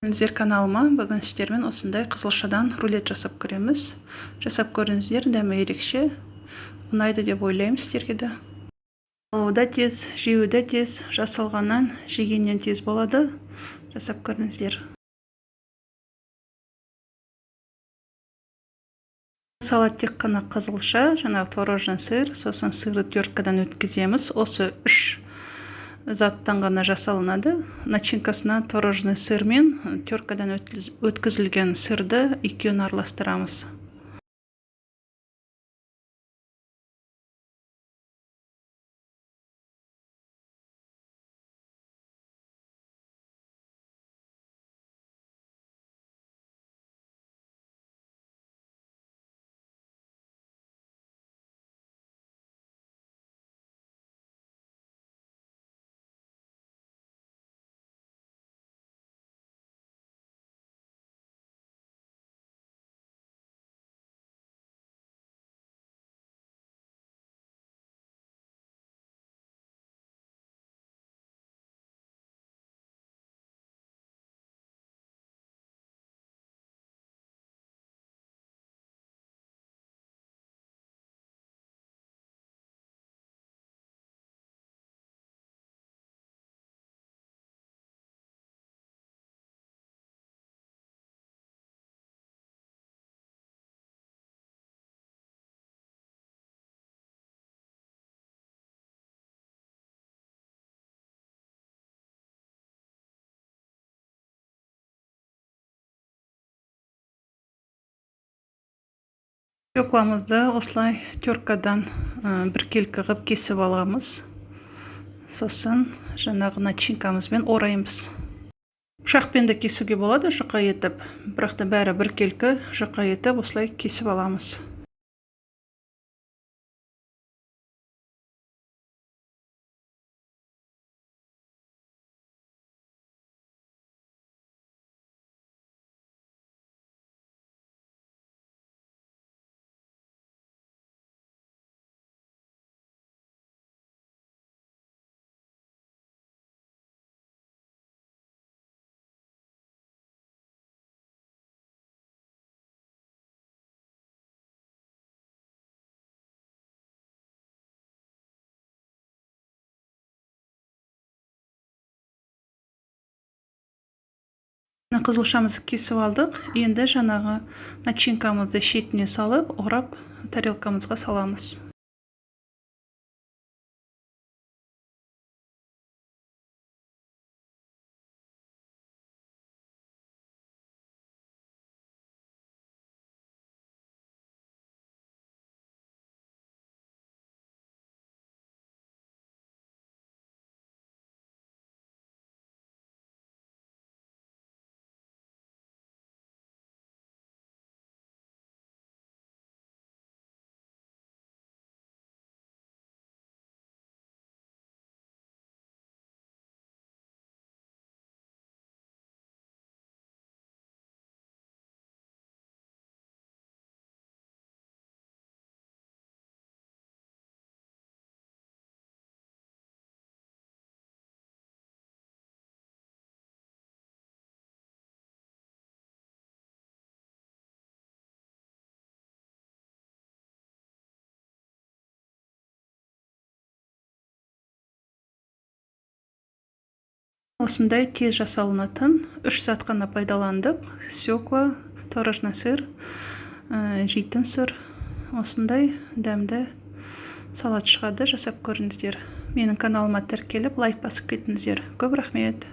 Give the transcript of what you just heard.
Сіздер каналыма бүгін сіздермен осындай қызылшадан рулет жасап көреміз. Жасап көріңіздер, дәмі ерекше, ұнайды деп ойлаймын сіздерге де. Алуы да тез, жеуі де тез, жасалғаннан жегеннен тез болады. Жасап көріңіздер. Салат тек қана қызылша, жаңағы творожный сыр, сосын сырды теркадан өткіземіз. Осы 3 заттан ғана жасалынады. Начинкасына творожный сыр мен теркадан өткізілген сырды екеуін араластырамыз. Свекламызды осылай теркадан біркелкі қып кесіп аламыз. Сосын жаңағы начинкамызбен ораймыз. Пышақпен де кесуге болады, жұқа етіп, бірақ та бәрі біркелкі жұқа етіп осылай кесіп аламыз. Қызылшамызды кесіп алдық. Енді жаңағы начинкамызды шетіне салып, орап, тарелкамызға саламыз. Осындай тез жасалынатын 3 зат қана пайдаландық. Свекла, творожный сыр, жейтін сыр. Осындай дәмді салат шығады, жасап көріңіздер. Менің каналыма тіркеліп, лайк басып кетіңіздер. Көп рахмет.